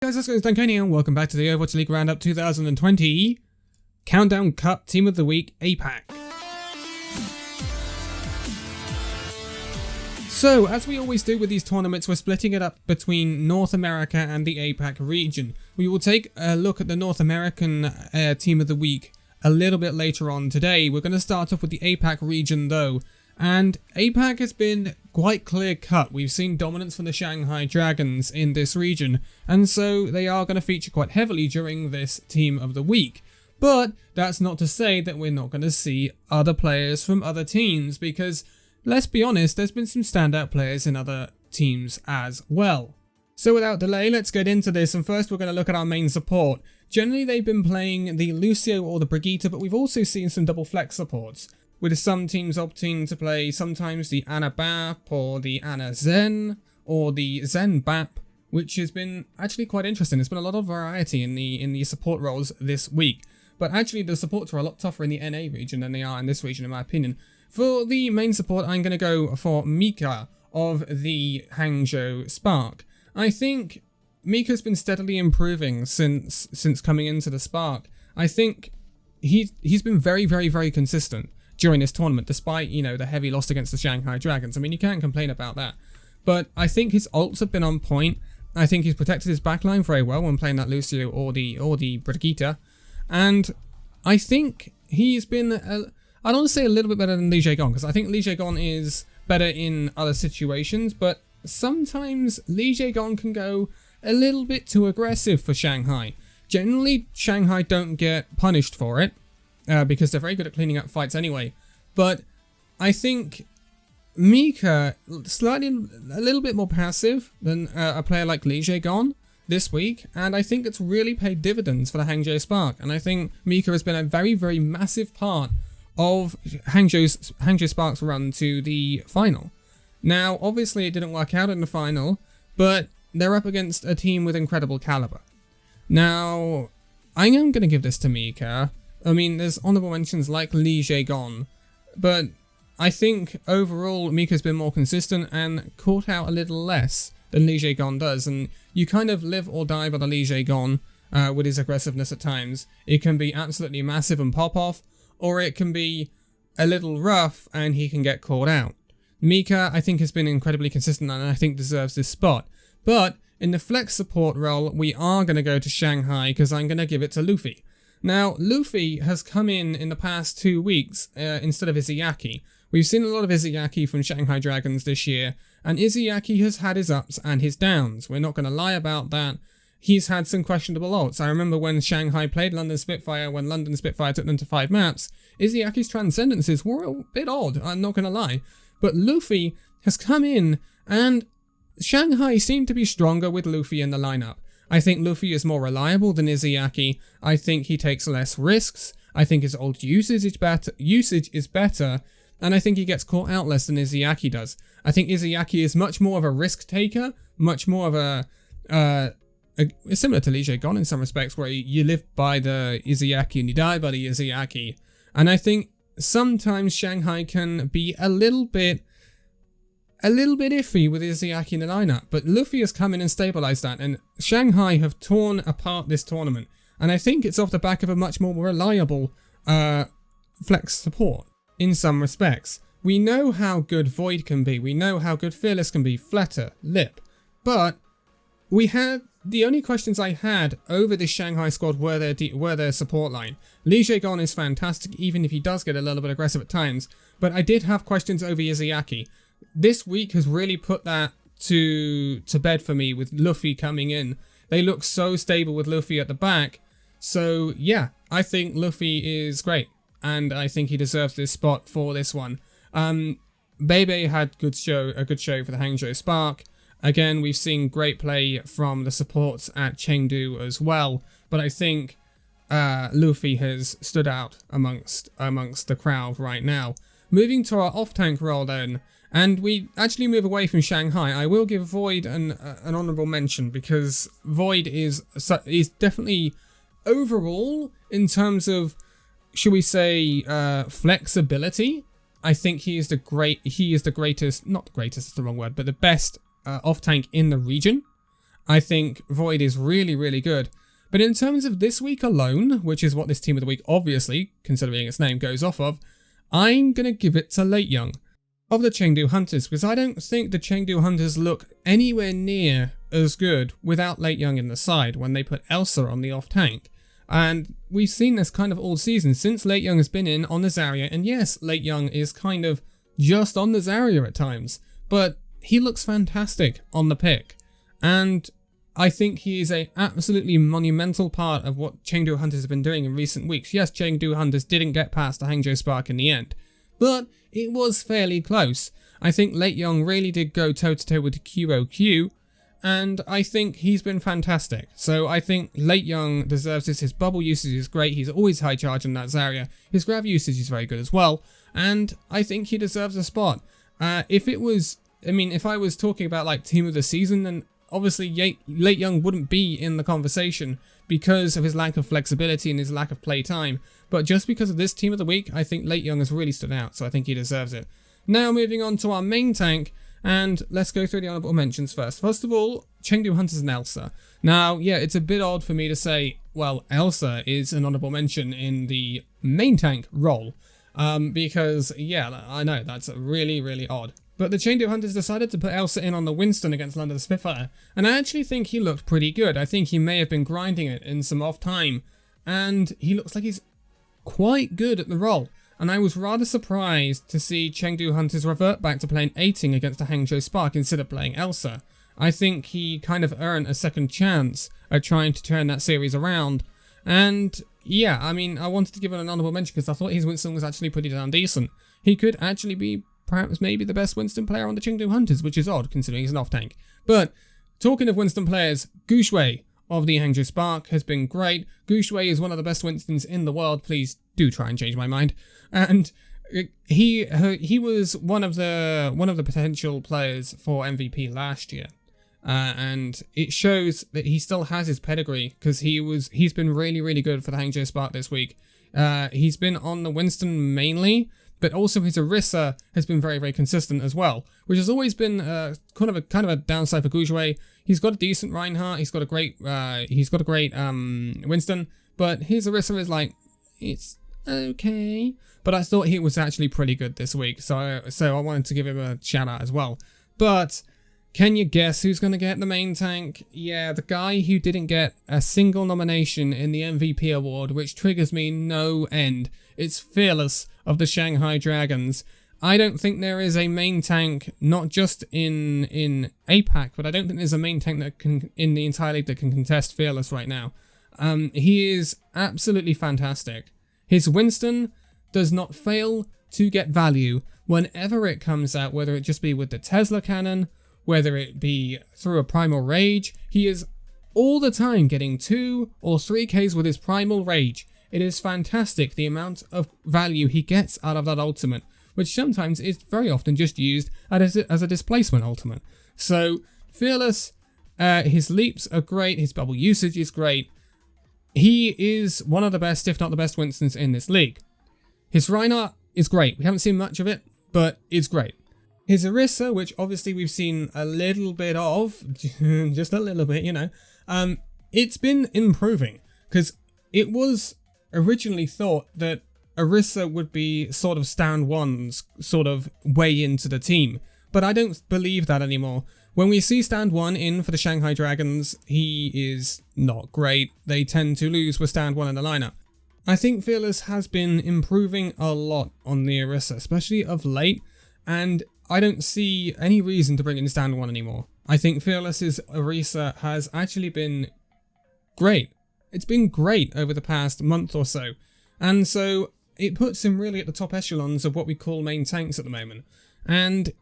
Hey guys, let's go Danconia and welcome back to the Overwatch League Roundup 2020 Countdown Cup Team of the Week APAC. So, as we always do with these tournaments, we're splitting it up between North America and the APAC region. We will take a look at the North American Team of the Week a little bit later on today. We're going to start off with the APAC region though. And APAC has been quite clear-cut. We've seen dominance from the Shanghai Dragons in this region, and so they are going to feature quite heavily during this Team of the Week. But that's not to say that we're not going to see other players from other teams, because, let's be honest, there's been some standout players in other teams as well. So without delay, let's get into this, and first we're going to look at our main support. Generally, they've been playing the Lucio or the Brigitte, but we've also seen some double flex supports, with some teams opting to play sometimes the Ana Bap or the Ana Zen or the Zen Bap, which has been actually quite interesting. There's been a lot of variety in the support roles this week, but actually the supports are a lot tougher in the NA region than they are in this region, in my opinion. For the main support, I'm going to go for Mika of the Hangzhou Spark. I think Mika's been steadily improving since coming into the Spark. I think he's been very consistent during this tournament, despite, you know, the heavy loss against the Shanghai Dragons. I mean, you can't complain about that. But I think his ults have been on point. I think he's protected his backline very well when playing that Lucio or the Brigitte. And I think he's been, I don't want to say a little bit better than Li Jaegon, because I think Li Jaegon is better in other situations, but sometimes Li Jaegon can go a little bit too aggressive for Shanghai. Generally, Shanghai don't get punished for it, because they're very good at cleaning up fights anyway. But I think Mika slightly a little bit more passive than a player like Li Jaegon this week, and I think it's really paid dividends for the Hangzhou Spark. And I think Mika has been a very massive part of Hangzhou Spark's run to the final. Now, obviously, it didn't work out in the final, but they're up against a team with incredible caliber. Now, I am going to give this to Mika. I mean, there's honorable mentions like Li Jaegon, but I think overall Mika's been more consistent and caught out a little less than Li Jaegon does, and you kind of live or die by the Li Jaegon with his aggressiveness at times. It can be absolutely massive and pop off, or it can be a little rough and he can get caught out. Mika, I think, has been incredibly consistent and I think deserves this spot. But in the flex support role, we are going to go to Shanghai because I'm going to give it to Luffy. Now, Luffy has come in the past 2 weeks instead of Izayaki. We've seen a lot of Izayaki from Shanghai Dragons this year, and Izayaki has had his ups and his downs. We're not going to lie about that. He's had some questionable ults. I remember when Shanghai played London Spitfire, when London Spitfire took them to 5 maps, Izayaki's transcendences were a bit odd, I'm not going to lie. But Luffy has come in, and Shanghai seemed to be stronger with Luffy in the lineup. I think Luffy is more reliable than Izayaki. I think he takes less risks. I think his ult usage is better, and I think he gets caught out less than Izayaki does. I think Izayaki is much more of a risk taker, much more of a similar to Li Jaegon in some respects, where you live by the Izayaki and you die by the Izayaki. And I think sometimes Shanghai can be a little bit iffy with Izayaki in the lineup, but Luffy has come in and stabilized that, and Shanghai have torn apart this tournament, and I think it's off the back of a much more reliable flex support in some respects. We know how good Void can be, we know how good Fearless can be, Fletter, Lip, but the only questions I had over this Shanghai squad were their support line. Li Jaegon is fantastic, even if he does get a little bit aggressive at times, but I did have questions over Izayaki. This week has really put that to bed for me with Luffy coming in. They look so stable with Luffy at the back. So yeah, I think Luffy is great, and I think he deserves this spot for this one. Bebe had a good show for the Hangzhou Spark. Again, we've seen great play from the supports at Chengdu as well, but I think Luffy has stood out amongst the crowd right now. Moving to our off-tank role then, and we actually move away from Shanghai. I will give Void an honourable mention, because Void is definitely overall, in terms of, should we say, flexibility, I think he is the greatest, not the greatest, that's the wrong word, but the best off-tank in the region. I think Void is really, really good. But in terms of this week alone, which is what this team of the week, obviously, considering its name, goes off of, I'm going to give it to Late Young of the Chengdu Hunters, because I don't think the Chengdu Hunters look anywhere near as good without Late Young in the side when they put Elsa on the off tank. And we've seen this kind of all season since Late Young has been in on the Zarya, and yes, Late Young is kind of just on the Zarya at times, but he looks fantastic on the pick. And I think he is a absolutely monumental part of what Chengdu Hunters have been doing in recent weeks. Yes, Chengdu Hunters didn't get past the Hangzhou Spark in the end, but it was fairly close. I think Late Young really did go toe-to-toe with QOQ, and I think he's been fantastic. So I think Late Young deserves this. His bubble usage is great. He's always high charge in that Zarya. His grab usage is very good as well, and I think he deserves a spot. If I was talking about like team of the season, then obviously Late Young wouldn't be in the conversation because of his lack of flexibility and his lack of play time. But just because of this team of the week, I think Late Young has really stood out, so I think he deserves it. Now moving on to our main tank, and let's go through the honourable mentions first. First of all, Chengdu Hunters and Elsa. Now, yeah, it's a bit odd for me to say, well, Elsa is an honourable mention in the main tank role, because, yeah, I know, that's really, really odd. But the Chengdu Hunters decided to put Elsa in on the Winston against London Spitfire, and I actually think he looked pretty good. I think he may have been grinding it in some off time, and he looks like he's quite good at the role. And I was rather surprised to see Chengdu Hunters revert back to playing Aiting against the Hangzhou Spark instead of playing Elsa. I think he kind of earned a second chance at trying to turn that series around. And yeah, I mean, I wanted to give him an honourable mention because I thought his Winston was actually pretty damn decent. He could actually be perhaps maybe the best Winston player on the Chengdu Hunters, which is odd considering he's an off tank. But talking of Winston players, Gushui of the Hangzhou Spark has been great. Gushui is one of the best Winstons in the world. Please do try and change my mind. And he was one of the potential players for MVP last year. And it shows that he still has his pedigree because he's been really, really good for the Hangzhou Spark this week. He's been on the Winston mainly, but also his Orisa has been very, very consistent as well, which has always been kind of a downside for Gushui. He's got a decent Reinhardt, he's got a great Winston, but his Orisa is like, it's okay. But I thought he was actually pretty good this week, so I wanted to give him a shout out as well. But can you guess who's going to get the main tank? Yeah, the guy who didn't get a single nomination in the MVP award, which triggers me no end. It's Fearless of the Shanghai Dragons. I don't think there is a main tank, not just in APAC, but I don't think there's a main tank that can in the entire league that can contest Fearless right now. He is absolutely fantastic. His Winston does not fail to get value whenever it comes out, whether it just be with the Tesla cannon, whether it be through a Primal Rage. He is all the time getting 2 or 3 Ks with his Primal Rage. It is fantastic the amount of value he gets out of that ultimate, which sometimes is very often just used as a displacement ultimate. So, Fearless, his leaps are great, his bubble usage is great. He is one of the best, if not the best, Winstons in this league. His Reinhardt is great. We haven't seen much of it, but it's great. His Orisa, which obviously we've seen a little bit of, just a little bit, you know, it's been improving, because it was originally thought that Orisa would be sort of Stand 1's sort of way into the team, but I don't believe that anymore. When we see Stand 1 in for the Shanghai Dragons, he is not great. They tend to lose with Stand 1 in the lineup. I think Fearless has been improving a lot on the Orisa, especially of late, and I don't see any reason to bring in Stand 1 anymore. I think Fearless's Orisa has actually been great. It's been great over the past month or so, and so it puts him really at the top echelons of what we call main tanks at the moment. And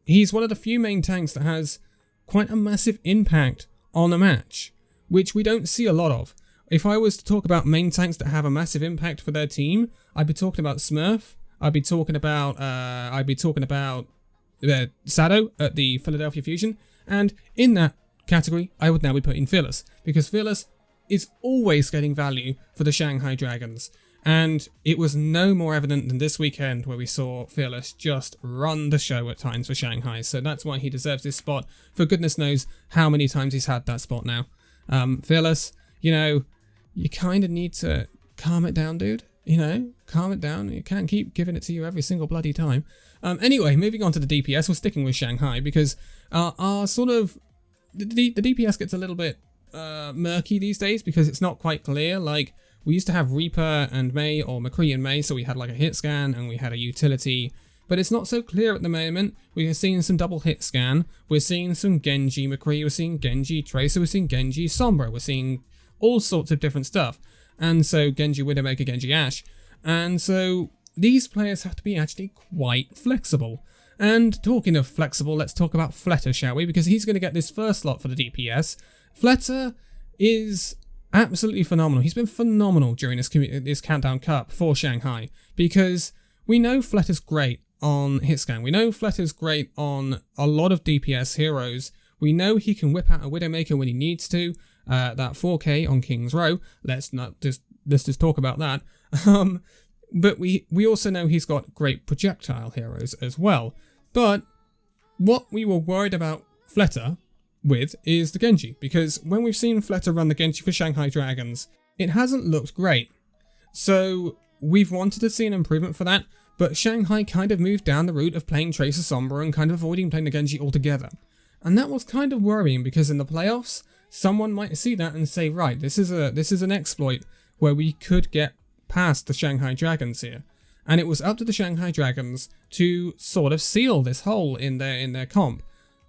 he's one of the few main tanks that has quite a massive impact on a match, which we don't see a lot of. If I was to talk about main tanks that have a massive impact for their team, I'd be talking about Smurf. I'd be talking about Sado at the Philadelphia Fusion, and in that category, I would now be putting Fearless, because Fearless is always getting value for the Shanghai Dragons. And it was no more evident than this weekend where we saw Fearless just run the show at times for Shanghai. So that's why he deserves this spot. For goodness knows how many times he's had that spot now. Fearless, you kind of need to calm it down, dude. Calm it down. You can't keep giving it to you every single bloody time. Anyway, moving on to the DPS, we're sticking with Shanghai because our sort of... The DPS gets a little bit murky these days because it's not quite clear. Like, we used to have Reaper and Mei, or McCree and Mei, so we had like a hit scan and we had a utility, but it's not so clear at the moment. We're seeing some double hit scan, we're seeing some Genji McCree, we're seeing Genji Tracer, we're seeing Genji Sombra, we're seeing all sorts of different stuff, and so Genji Widowmaker, Genji Ashe, and so these players have to be actually quite flexible. And talking of flexible, let's talk about Fletter, shall we, because he's going to get this first slot for the DPS. Fletter is absolutely phenomenal. He's been phenomenal during this Countdown Cup for Shanghai, because we know Fletter's great on hitscan. We know Fletter's great on a lot of DPS heroes. We know he can whip out a Widowmaker when he needs to. That 4K on King's Row. Let's just talk about that. But we also know he's got great projectile heroes as well. But what we were worried about Fletter with is the Genji, because when we've seen Fletter run the Genji for Shanghai Dragons, it hasn't looked great. So we've wanted to see an improvement for that, but Shanghai kind of moved down the route of playing Tracer Sombra and kind of avoiding playing the Genji altogether. And that was kind of worrying, because in the playoffs, someone might see that and say, right, this is an exploit where we could get past the Shanghai Dragons here. And it was up to the Shanghai Dragons to sort of seal this hole in their comp.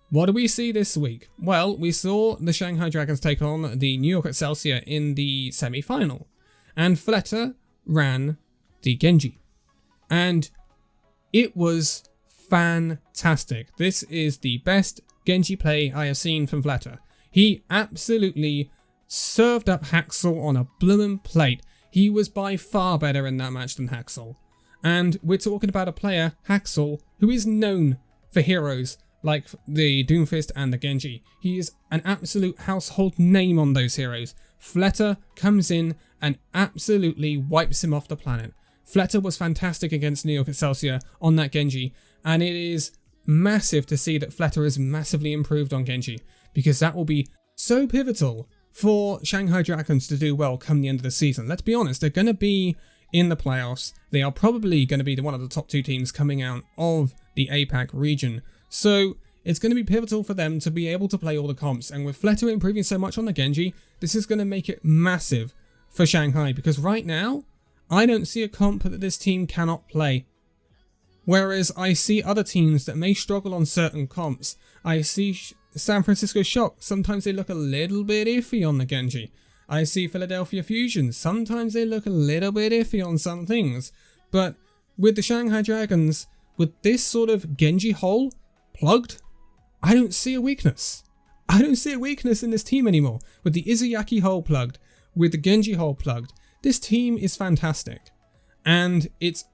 What do we see this week? Well, we saw the Shanghai Dragons take on the New York Excelsior in the semi-final, and Fletter ran the Genji. And it was fantastic. This is the best Genji play I have seen from Fletter. He absolutely served up Haxel on a bloomin' plate. He was by far better in that match than Haxel. And we're talking about a player, Haxel, who is known for heroes like the Doomfist and the Genji. He is an absolute household name on those heroes. Fletter comes in and absolutely wipes him off the planet. Fletter was fantastic against New York Excelsior on that Genji, and it is massive to see that Fletter has massively improved on Genji, because that will be so pivotal for Shanghai Dragons to do well come the end of the season. Let's be honest, they're going to be in the playoffs. They are probably going to be one of the top two teams coming out of the APAC region. So it's going to be pivotal for them to be able to play all the comps. And with Fletter improving so much on the Genji, this is going to make it massive for Shanghai. Because right now, I don't see a comp that this team cannot play. Whereas I see other teams that may struggle on certain comps. I see San Francisco Shock. Sometimes they look a little bit iffy on the Genji. I see Philadelphia Fusion. Sometimes they look a little bit iffy on some things. But with the Shanghai Dragons, with this sort of Genji hole plugged, I don't see a weakness. I don't see a weakness in this team anymore. With the Izuyaki hole plugged, with the Genji hole plugged, this team is fantastic. And it's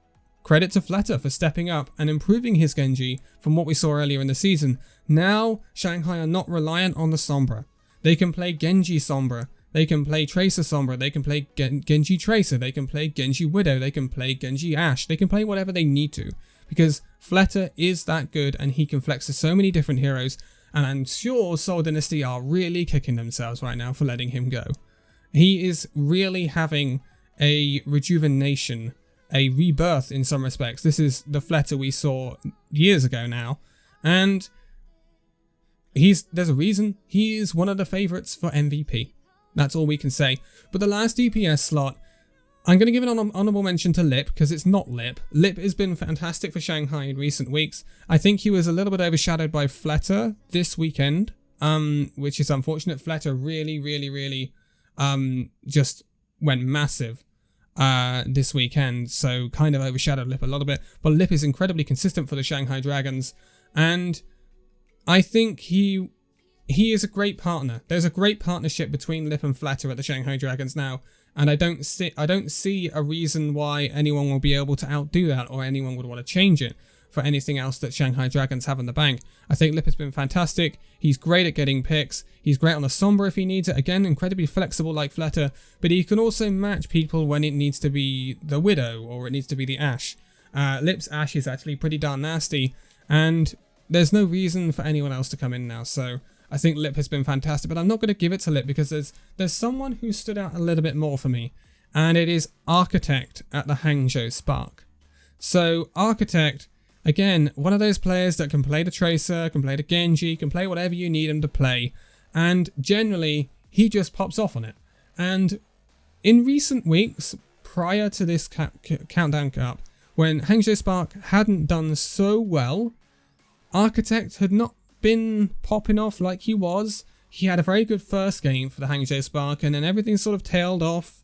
credit to Fletter for stepping up and improving his Genji from what we saw earlier in the season. Now, Shanghai are not reliant on the Sombra. They can play Genji Sombra. They can play Tracer Sombra, they can play Genji Tracer, they can play Genji Widow, they can play Genji Ashe, they can play whatever they need to. Because Fletter is that good and he can flex to so many different heroes, and I'm sure Seoul Dynasty are really kicking themselves right now for letting him go. He is really having a rejuvenation, a rebirth in some respects. This is the Fletter we saw years ago now, and there's a reason he is one of the favourites for MVP. That's all we can say. But the last DPS slot, I'm going to give an honourable mention to Lip, because it's not Lip. Lip has been fantastic for Shanghai in recent weeks. I think he was a little bit overshadowed by Fletter this weekend, which is unfortunate. Fletter really just went massive this weekend, so kind of overshadowed Lip a little bit. But Lip is incredibly consistent for the Shanghai Dragons, and I think he is a great partner. There's a great partnership between Lip and Fletter at the Shanghai Dragons now, and I don't see a reason why anyone will be able to outdo that or anyone would want to change it. for anything else that Shanghai Dragons have in the bank. I think Lip has been fantastic. He's great at getting picks. He's great on the Sombra if he needs it. Again, incredibly flexible like Fletter, but he can also match people when it needs to be the Widow or it needs to be the Ashe. Lip's Ashe is actually pretty darn nasty, and there's no reason for anyone else to come in now, so I think Lip has been fantastic, but I'm not going to give it to Lip because there's someone who stood out a little bit more for me, and it is Architect at the Hangzhou Spark. So Architect, again, one of those players that can play the Tracer, can play the Genji, can play whatever you need him to play, and generally he just pops off on it. And in recent weeks, prior to this Countdown Cup, when Hangzhou Spark hadn't done so well, Architect had not been popping off like he was. He had a very good first game for the Hangzhou Spark, and then everything sort of tailed off.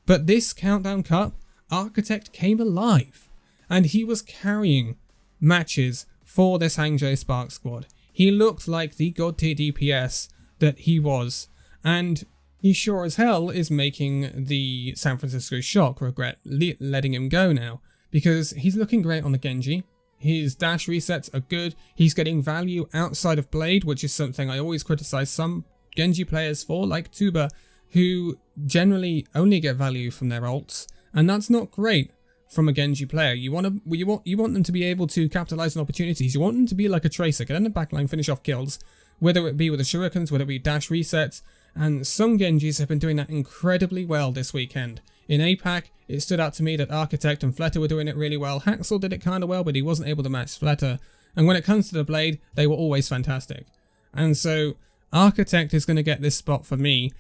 But this Countdown Cup, Architect came alive, and he was carrying matches for this Hangzhou Spark squad. He looked like the god tier DPS that he was, and he sure as hell is making the San Francisco Shock regret letting him go now, because he's looking great on the Genji. His dash resets are good. He's getting value outside of Blade, which is something I always criticize some Genji players for, like Tuba, who generally only get value from their ults, and that's not great from a Genji player. You want them to be able to capitalize on opportunities. You want them to be like a Tracer, get in the backline, finish off kills, whether it be with the shurikens, whether it be dash resets, and some Genjis have been doing that incredibly well this weekend. In APAC, it stood out to me that Architect and Fletter were doing it really well. Haxel did it kind of well, but he wasn't able to match Fletter. And when it comes to the Blade, they were always fantastic. And so, Architect is going to get this spot for me.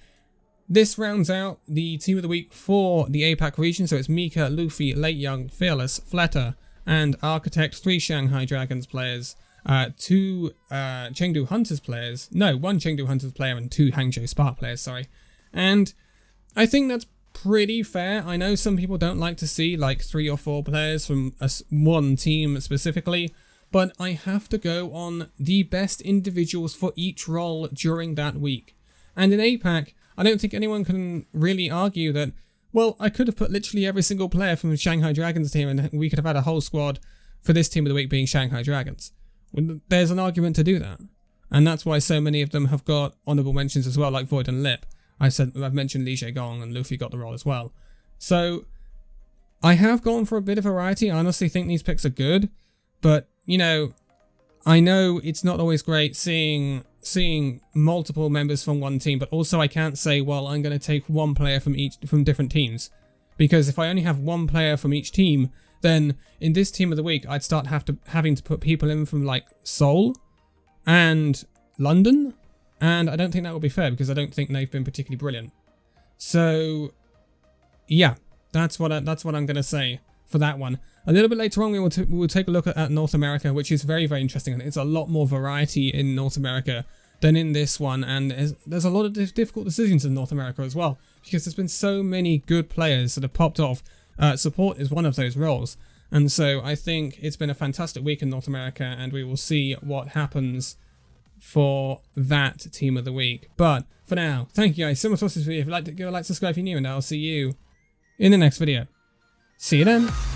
This rounds out the Team of the Week for the APAC region. So it's Mika, Luffy, Late Young, Fearless, Fletter, and Architect. 3 Shanghai Dragons players. 2 Chengdu Hunters players. No, 1 Chengdu Hunters player and 2 Hangzhou Spark players, sorry. And I think that's pretty fair. I know some people don't like to see like 3 or 4 players from one team specifically, but I have to go on the best individuals for each role during that week. And in APAC, I don't think anyone can really argue that, well, I could have put literally every single player from the Shanghai Dragons team and we could have had a whole squad for this Team of the Week being Shanghai Dragons. There's an argument to do that. And that's why so many of them have got honourable mentions as well, like Void and Lip. I've mentioned Li Gong, and Luffy got the role as well. So I have gone for a bit of variety. I honestly think these picks are good, but you know, I know it's not always great seeing multiple members from one team, but also I can't say, well, I'm going to take one player from different teams, because if I only have one player from each team, then in this Team of the Week I'd start having to put people in from like Seoul and London. And I don't think that would be fair because I don't think they've been particularly brilliant. So, yeah, that's what I'm going to say for that one. A little bit later on, we will take a look at North America, which is very, very interesting. And it's a lot more variety in North America than in this one. And there's a lot of difficult decisions in North America as well, because there's been so many good players that have popped off. Support is one of those roles. And so I think it's been a fantastic week in North America, and we will see what happens for that Team of the Week. But for now, thank you guys so much for watching this video. If you'd like to give a like, subscribe if you're new, and I'll see you in the next video. See you then.